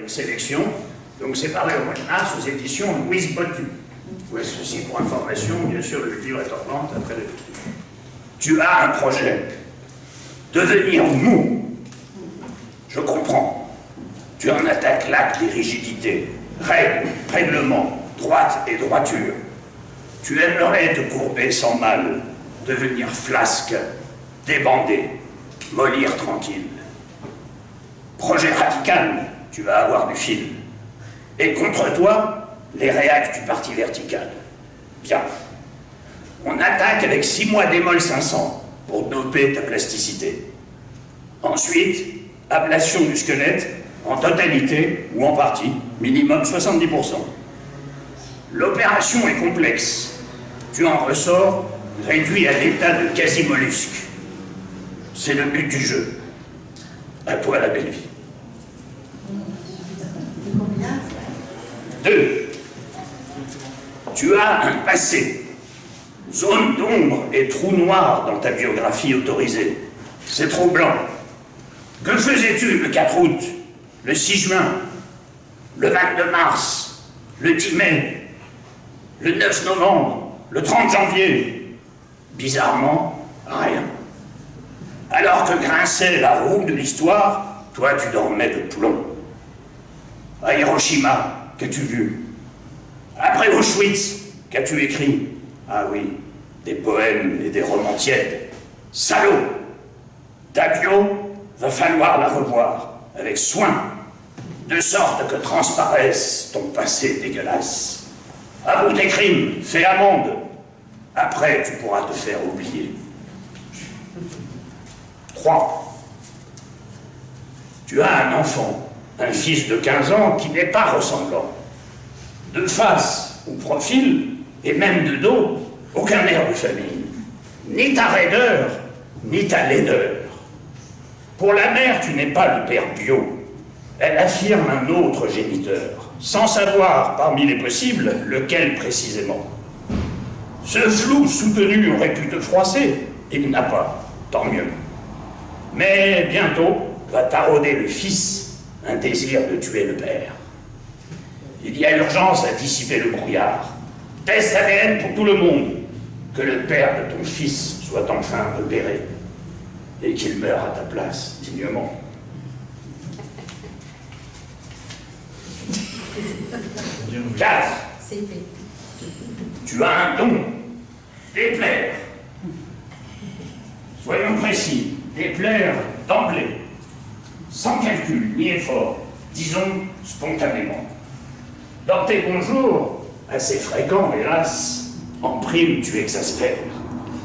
sélection. Donc c'est paru au mois de mars aux éditions Louise Bottu. Ouais, ceci pour information, bien sûr, le livre est en vente après le lecture. Tu as un projet. Devenir mou. Je comprends. Tu en attaques l'acte des rigidités, règles, règlements, droite et droiture. Tu aimerais te courber sans mal, devenir flasque, débandé, mollir tranquille. Projet radical, tu vas avoir du fil. Et contre toi, les réacs du parti vertical. Bien. On attaque avec 6 mois d'émol 500 pour doper ta plasticité. Ensuite, ablation du squelette en totalité ou en partie, minimum 70%. L'opération est complexe. Tu en ressors réduit à l'état de quasi-mollusque. C'est le but du jeu. À toi la belle vie. 2. Tu as un passé. Zone d'ombre et trou noir dans ta biographie autorisée. C'est trop blanc. Que faisais-tu le 4 août, le 6 juin, le 22 mars, le 10 mai, le 9 novembre, le 30 janvier? Bizarrement, rien. Alors que grinçait la roue de l'histoire, toi tu dormais de plomb. À Hiroshima, qu'as-tu vu? Après Auschwitz, qu'as-tu écrit? Ah oui, des poèmes et des romans tièdes. Salaud! Ta bio, va falloir la revoir, avec soin, de sorte que transparaisse ton passé dégueulasse. Avoue tes crimes, fais amende. Après, tu pourras te faire oublier. 3. Tu as un enfant, un fils de 15 ans qui n'est pas ressemblant. De face ou profil, et même de dos, aucun air de famille. Ni ta raideur, ni ta laideur. Pour la mère, tu n'es pas le père bio. Elle affirme un autre géniteur, sans savoir, parmi les possibles, lequel précisément. Ce flou soutenu aurait pu te froisser, il n'a pas, tant mieux. Mais bientôt va tarauder le fils un désir de tuer le père. Il y a urgence à dissiper le brouillard. Test ADN pour tout le monde. Que le père de ton fils soit enfin repéré et qu'il meure à ta place dignement. 4. Tu as un don. Déplaire. Soyons précis. Déplaire d'emblée. Sans calcul ni effort. Disons spontanément. Dans tes bonjours, assez fréquents hélas, en prime tu exaspères.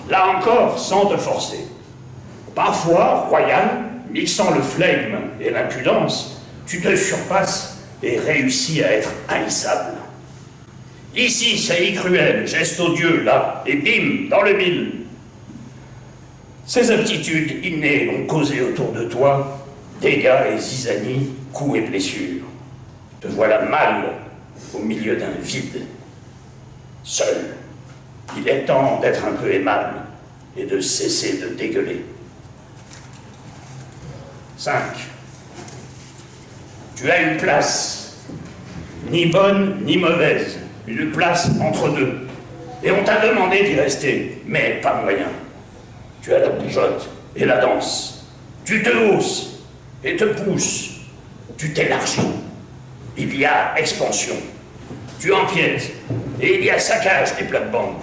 Là encore, sans te forcer. Parfois, royal, mixant le flegme et l'impudence, tu te surpasses et réussis à être haïssable. Ici, saillie cruelle, geste odieux, là, et bim, dans le mille. Ces aptitudes innées ont causé autour de toi dégâts et zizanies, coups et blessures. Te voilà mal au milieu d'un vide, seul. Il est temps d'être un peu aimable et de cesser de dégueuler. 5. Tu as une place, ni bonne ni mauvaise, une place entre deux. Et on t'a demandé d'y rester, mais pas moyen. Tu as la bougeotte et la danse. Tu te hausses et te pousses. Tu t'élargis. Il y a expansion. Tu empiètes et il y a saccage des plates-bandes.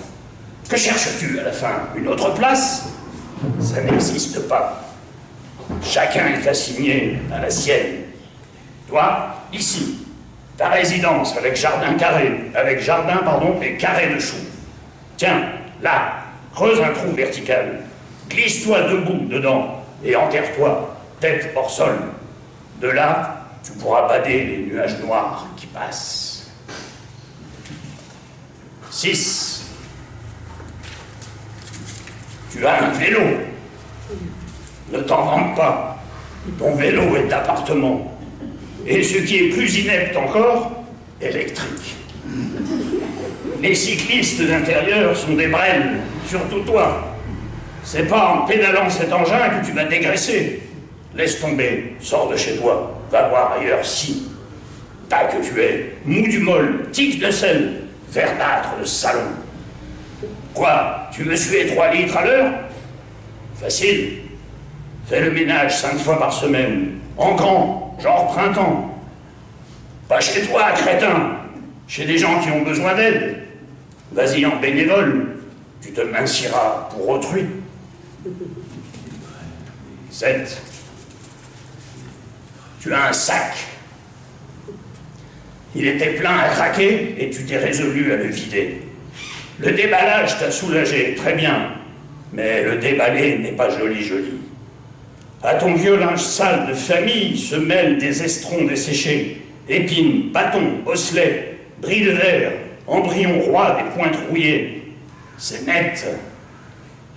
Que cherches-tu à la fin? Une autre place? Ça n'existe pas. Chacun est assigné à la sienne. Toi, ici, ta résidence avec jardin et carré de choux. Tiens, là, creuse un trou vertical. Glisse-toi debout dedans et enterre-toi, tête hors sol. De là, tu pourras bader les nuages noirs qui passent. 6. Tu as un vélo. Ne t'en vante pas. Ton vélo est d'appartement. Et ce qui est plus inepte encore, électrique. Les cyclistes d'intérieur sont des brêles, surtout toi. C'est pas en pédalant cet engin que tu vas dégraisser. Laisse tomber, sors de chez toi, va voir ailleurs si. tas que tu es, mou du molle, tic de sel, verdâtre de salon. Quoi, tu veux suer 3 litres à l'heure? Facile. Fais le ménage 5 fois par semaine, en grand, genre printemps. Pas chez toi, crétin, chez des gens qui ont besoin d'aide. Vas-y en bénévole, tu te minciras pour autrui. 7. Tu as un sac. Il était plein à craquer et tu t'es résolu à le vider. Le déballage t'a soulagé, très bien, mais le déballer n'est pas joli. À ton vieux linge sale de famille se mêlent des estrons desséchés, épines, bâtons, osselets, bris de verre, embryons rois des pointes rouillées. C'est net.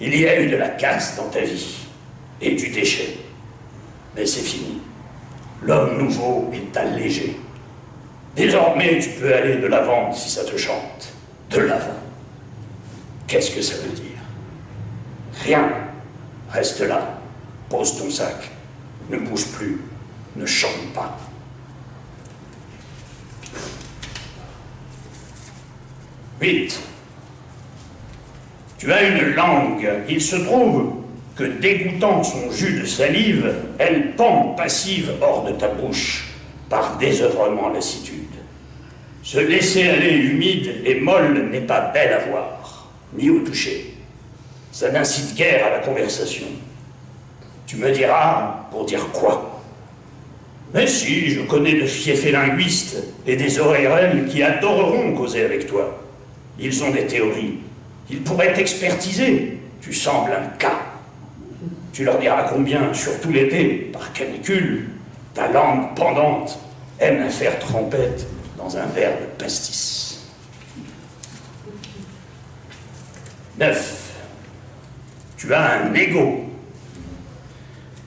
Il y a eu de la casse dans ta vie et du déchet. Mais c'est fini. L'homme nouveau est allégé. Désormais, tu peux aller de l'avant si ça te chante. De l'avant. Qu'est-ce que ça veut dire? Rien. Reste là. Pose ton sac. Ne bouge plus. Ne chante pas. Vite. Tu as une langue. Il se trouve que dégoûtant son jus de salive, elle pend passive hors de ta bouche par désœuvrement lassitude. Se laisser aller humide et molle n'est pas belle à voir, ni au toucher. Ça n'incite guère à la conversation. Tu me diras, pour dire quoi? Mais si, je connais de fiefés linguistes et des oreilles qui adoreront causer avec toi. Ils ont des théories. Ils pourraient t'expertiser. Tu sembles un cas. Tu leur diras combien, surtout l'été, par canicule, ta langue pendante aime à faire trempette dans un verre de pastis. 9. Tu as un ego.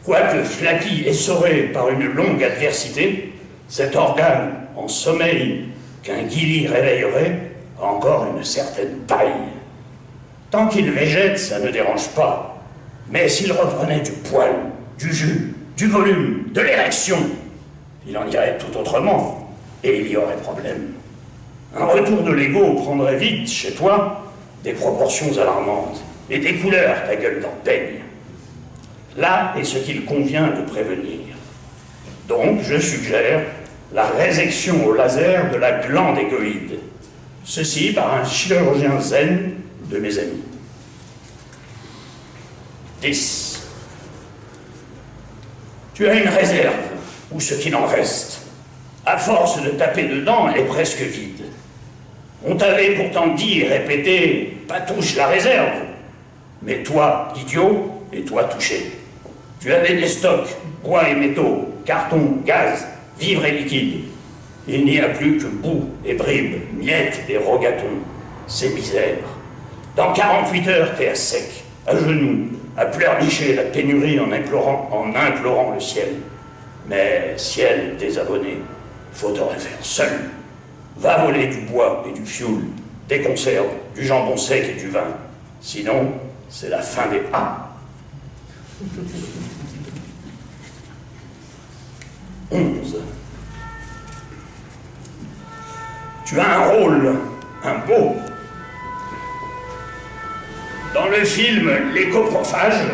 Quoique flatty et essoré par une longue adversité, cet organe en sommeil qu'un guilly réveillerait a encore une certaine taille. Tant qu'il végète, ça ne dérange pas. Mais s'il reprenait du poil, du jus, du volume, de l'érection, il en irait tout autrement, et il y aurait problème. Un retour de l'ego prendrait vite, chez toi, des proportions alarmantes, et des couleurs, ta gueule d'en peigne. Là est ce qu'il convient de prévenir. Donc, je suggère la résection au laser de la glande égoïde. Ceci par un chirurgien zen de mes amis. 10. Tu as une réserve, ou ce qu'il en reste. À force de taper dedans, elle est presque vide. On t'avait pourtant dit et répété, pas touche la réserve. Mais toi, idiot, et toi touché. Tu avais des stocks, bois et métaux, carton, gaz, vivres et liquides. Il n'y a plus que boue et bribes, miettes et rogatons. C'est misère. Dans 48 heures, t'es à sec, à genoux, à pleurnicher la pénurie en implorant le ciel. Mais ciel désabonné, faut te refaire seul. Va voler du bois et du fioul, des conserves, du jambon sec et du vin. Sinon, c'est la fin des A. 11. Tu as un rôle, un beau. Dans le film Les Coprophages,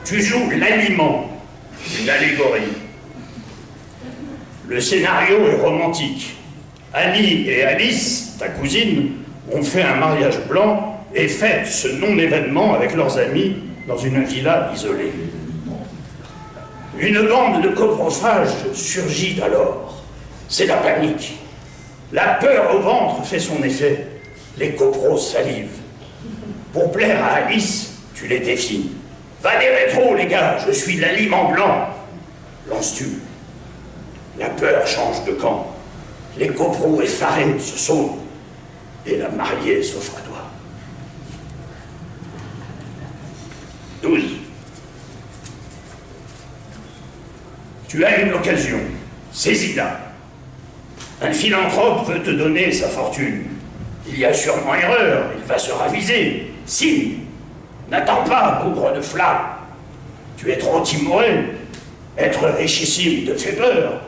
tu joues l'aliment, une allégorie. Le scénario est romantique. Annie et Alice, ta cousine, ont fait un mariage blanc et fêtent ce non-événement avec leurs amis dans une villa isolée. Une bande de coprophages surgit alors. C'est la panique. La peur au ventre fait son effet. Les copros salivent. Pour plaire à Alice, tu les défies. Va des rétros, les gars, je suis l'aliment blanc. Lances-tu. La peur change de camp. Les copros effarés se sauvent. Et la mariée s'offre à toi. 12. Tu as une occasion. Saisis-la. Un philanthrope veut te donner sa fortune. Il y a sûrement erreur, il va se raviser. Signe. N'attends pas, bougre de flamme. Tu es trop timoré. Être richissime te fait peur.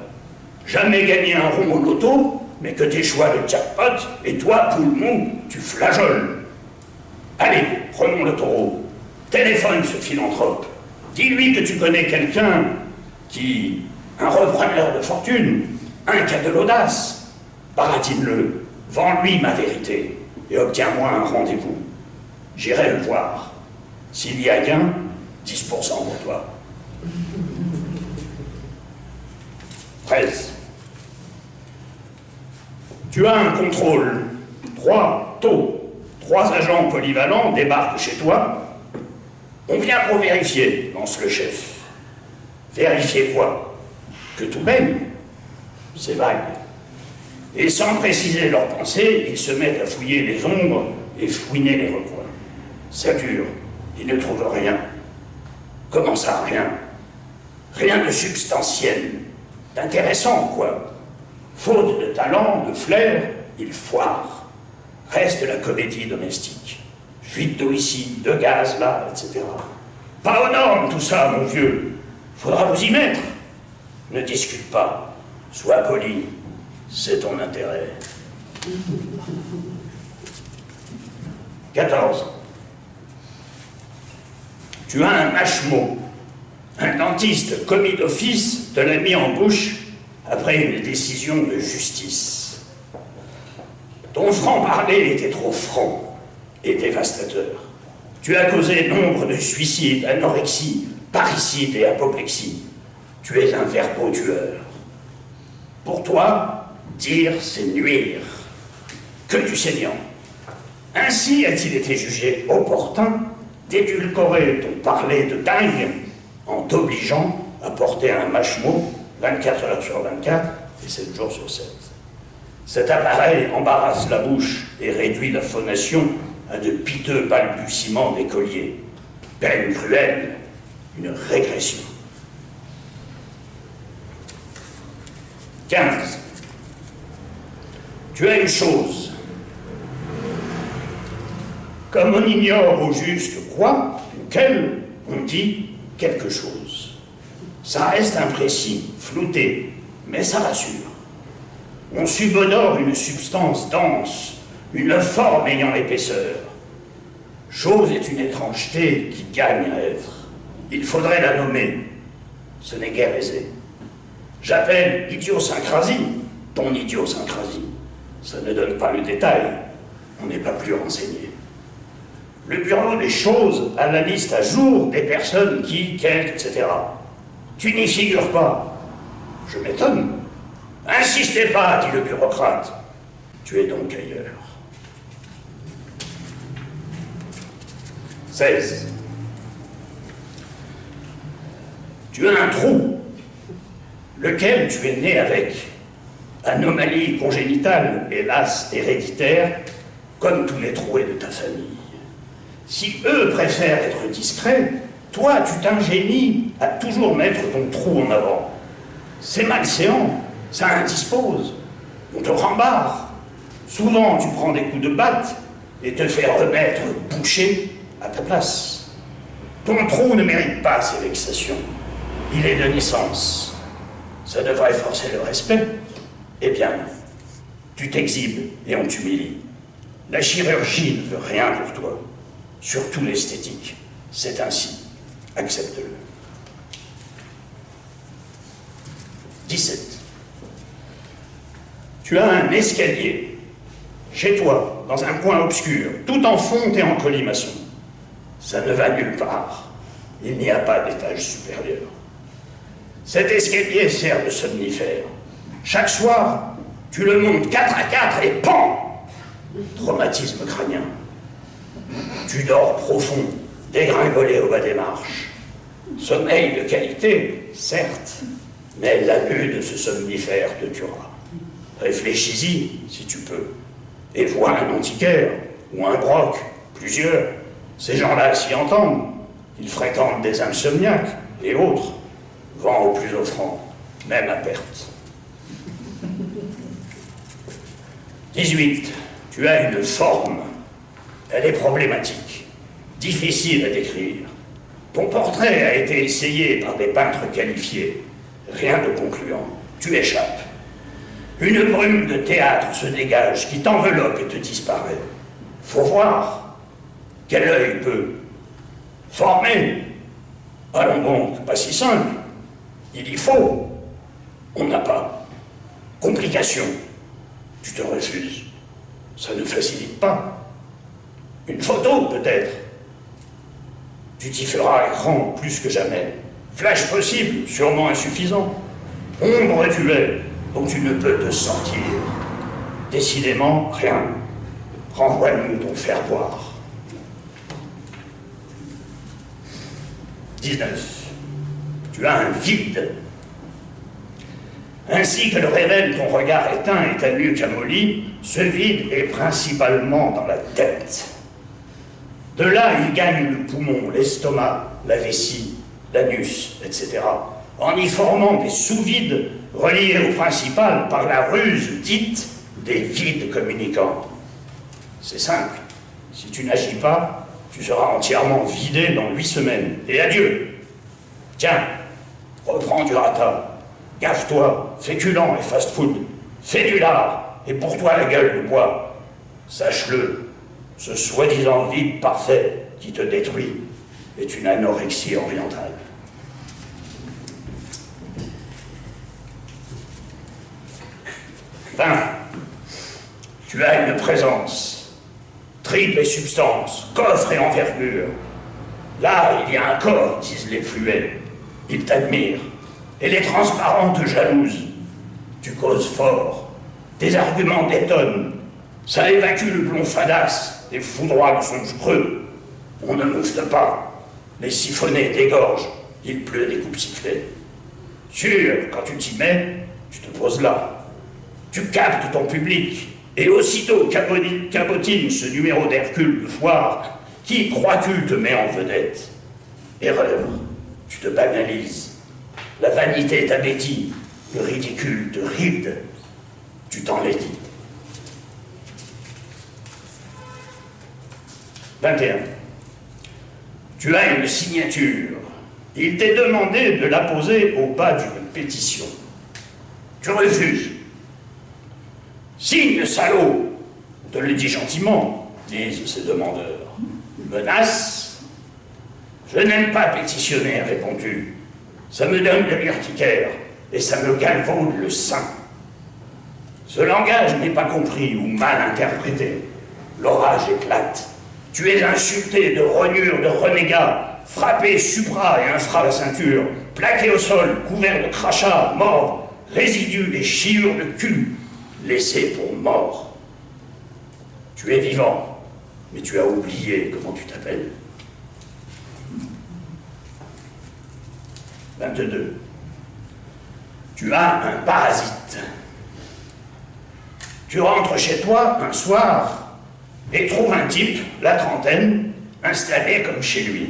Jamais gagné un rond au loto, mais que t'échoies le jackpot, et toi, poule mou, tu flageoles. Allez, prenons le taureau. Téléphone ce philanthrope. Dis-lui que tu connais quelqu'un qui... un repreneur de fortune, un qui a de l'audace. Baratine-le, vends-lui ma vérité, et obtiens-moi un rendez-vous. J'irai le voir. S'il y a gain, 10% pour toi. 13. Tu as un contrôle. 3 taux. 3 agents polyvalents débarquent chez toi. On vient pour vérifier, lance le chef. Vérifier quoi? Que tout baigne? C'est vague. Et sans préciser leurs pensées, ils se mettent à fouiller les ombres et fouiner les recoins. Ça dure. Ils ne trouvent rien. Comment ça, rien? Rien de substantiel, d'intéressant, quoi. Faute de talent, de flair, ils foirent. Reste la comédie domestique. Fuite d'eau ici, de gaz là, etc. Pas aux normes tout ça, mon vieux. Faudra vous y mettre. Ne discute pas. Sois poli. C'est ton intérêt. 14. Tu as un mâche-mot. Un dentiste commis d'office te l'a mis en bouche après une décision de justice. Ton franc-parler était trop franc et dévastateur. Tu as causé nombre de suicides, anorexie, parricide et apoplexie. Tu es un verbeau tueur. Pour toi, dire, c'est nuire. Que du saignant. Ainsi a-t-il été jugé opportun d'édulcorer ton parler de dingue en t'obligeant à porter un mâche-mot 24 heures sur 24 et 7 jours sur 7. Cet appareil embarrasse la bouche et réduit la phonation à de piteux balbutiements d'écoliers. Peine cruelle, une régression. 15. Tu as une chose. Comme on ignore au juste quoi ou quel, on dit quelque chose. Ça reste imprécis, flouté, mais ça rassure. On subodore une substance dense, une forme ayant l'épaisseur. Chose est une étrangeté qui gagne à être. Il faudrait la nommer. Ce n'est guère aisé. J'appelle idiosyncrasie ton idiosyncrasie. Ça ne donne pas le détail. On n'est pas plus renseigné. Le bureau des choses a la liste à jour des personnes qui, quelles, etc. Tu n'y figures pas. Je m'étonne. Insistez pas, dit le bureaucrate. Tu es donc ailleurs. 16. Tu as un trou, lequel tu es né avec. Anomalie congénitale, hélas héréditaire, comme tous les troués de ta famille. Si eux préfèrent être discrets, toi tu t'ingénies à toujours mettre ton trou en avant. C'est malséant, ça indispose, on te rembarre. Souvent tu prends des coups de batte et te fais remettre bouché à ta place. Ton trou ne mérite pas ces vexations. Il est de naissance. Ça devrait forcer le respect. Eh bien, tu t'exhibes et on t'humilie. La chirurgie ne veut rien pour toi. Surtout l'esthétique. C'est ainsi. Accepte-le. 17. Tu as un escalier. Chez toi, dans un coin obscur, tout en fonte et en colimaçon. Ça ne va nulle part. Il n'y a pas d'étage supérieur. Cet escalier sert de somnifère. Chaque soir, tu le montes 4 à 4 et pan! Traumatisme crânien. Tu dors profond, dégringolé au bas des marches. Sommeil de qualité, certes, mais l'abus de ce somnifère te tuera. Réfléchis-y, si tu peux, et vois un antiquaire ou un broc, plusieurs. Ces gens-là s'y entendent. Ils fréquentent des insomniaques et autres. Vend au plus offrant, même à perte. 18. Tu as une forme. Elle est problématique, difficile à décrire. Ton portrait a été essayé par des peintres qualifiés. Rien de concluant. Tu échappes. Une brume de théâtre se dégage, qui t'enveloppe et te disparaît. Faut voir. Quel œil peut former? Allons donc, pas si simple. Il y faut. On n'a pas. Complication. Tu te refuses. Ça ne facilite pas. Une photo, peut-être. Tu t'y feras écran plus que jamais. Flash possible, sûrement insuffisant. Ombre tu es, dont tu ne peux te sortir. Décidément, rien. Renvoie-nous ton faire-voir. 19. Tu as un vide. Ainsi que le révèle ton regard éteint et ta nuque amollie, ce vide est principalement dans la tête. De là, il gagne le poumon, l'estomac, la vessie, l'anus, etc., en y formant des sous-vides reliés au principal par la ruse dite des vides communicants. C'est simple. Si tu n'agis pas, tu seras entièrement vidé dans 8 semaines. Et adieu. Tiens, reprends du rata. Gaffe-toi, féculent et fast-food. Fais du lard, et pour toi la gueule de bois. Sache-le, ce soi-disant vide parfait qui te détruit est une anorexie orientale. 20. Tu as une présence, triple et substance, coffre et envergure. Là, il y a un corps, disent les fluets. Ils t'admirent, et les transparents te jalousent. Tu causes fort, tes arguments détonnent. Ça évacue le plomb fadasse, les foudroies de songes creux. On ne moufte pas, les siphonnés dégorgent, il pleut des coupes sifflées. Sûr, quand tu t'y mets, tu te poses là. Tu captes ton public, et aussitôt cabotine ce numéro d'Hercule de foire, qui, crois-tu, te met en vedette? Erreur, tu te banalises. La vanité t'abétit, le ridicule te ride. Tu t'en l'es dit. 21. Tu as une signature. Il t'est demandé de la poser au bas d'une pétition. Tu refuses. Signe, salaud! On te le dit gentiment, disent ces demandeurs. Menace? Je n'aime pas pétitionner, réponds-tu. Ça me donne de l'urticaire et ça me galvaude le sein. Ce langage n'est pas compris ou mal interprété. L'orage éclate. Tu es insulté de rognures de renégats, frappé supra et infra la ceinture, plaqué au sol, couvert de crachats, mort, résidus et chiures de cul, laissé pour mort. Tu es vivant, mais tu as oublié comment tu t'appelles. 22. Tu as un parasite. Tu rentres chez toi un soir et trouves un type, la trentaine, installé comme chez lui.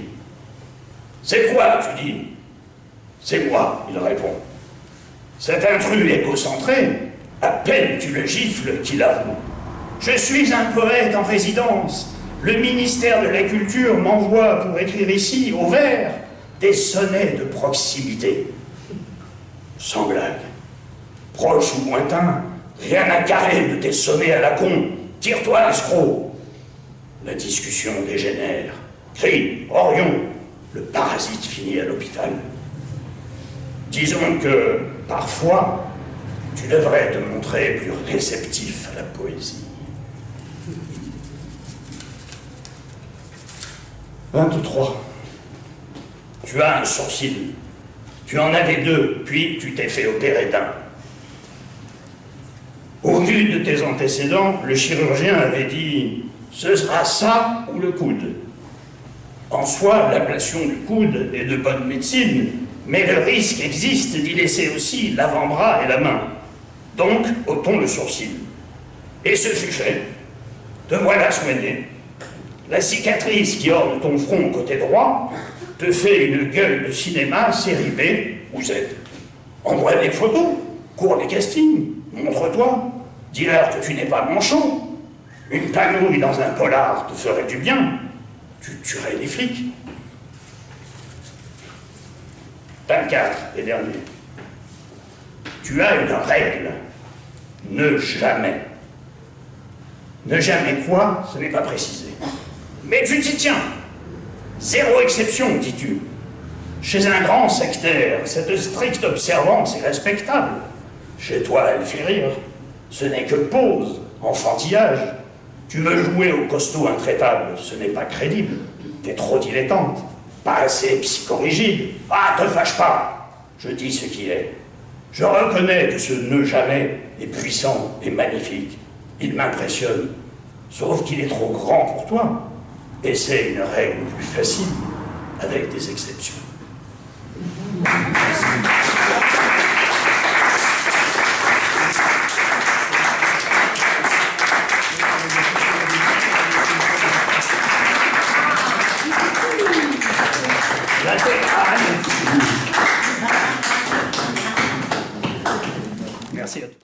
C'est toi, tu dis. C'est moi, il répond. Cet intrus égocentré, à peine tu le gifles qu'il avoue. Je suis un poète en résidence. Le ministère de la Culture m'envoie pour écrire ici, au vers, des sonnets de proximité. Sans blague. Proche ou lointain, rien à carrer de tes sonnets à la con. Tire-toi, l'escroc. La discussion dégénère. Crie, Orion, le parasite finit à l'hôpital. Disons que, parfois, tu devrais te montrer plus réceptif à la poésie. 23. Tu as un sourcil. Tu en avais 2, puis tu t'es fait opérer d'un. Au vu de tes antécédents, le chirurgien avait dit « ce sera ça ou le coude ». En soi, l'ablation du coude est de bonne médecine, mais le risque existe d'y laisser aussi l'avant-bras et la main. Donc, ôtons le sourcil. Et ce fut fait. Te voilà soigné. La cicatrice qui orne ton front côté droit te fait une gueule de cinéma série B ou Z. Envoie des photos, cours des castings, montre-toi, dis-leur que tu n'es pas manchon. Une panouille dans un polar te ferait du bien. Tu tuerais des flics. 24 et dernier. Tu as une règle. Ne jamais. Ne jamais quoi, ce n'est pas précisé. Mais tu t'y tiens. Zéro exception, dis-tu. Chez un grand sectaire, cette stricte observance est respectable. Chez toi, elle fait rire. Ce n'est que pose, enfantillage. Tu veux jouer au costaud intraitable, ce n'est pas crédible. T'es trop dilettante, pas assez psychorigide. Ah, te fâche pas. Je dis ce qui est. Je reconnais que ce ne jamais est puissant et magnifique. Il m'impressionne, sauf qu'il est trop grand pour toi. Essaie une règle plus facile, avec des exceptions. Merci à tous.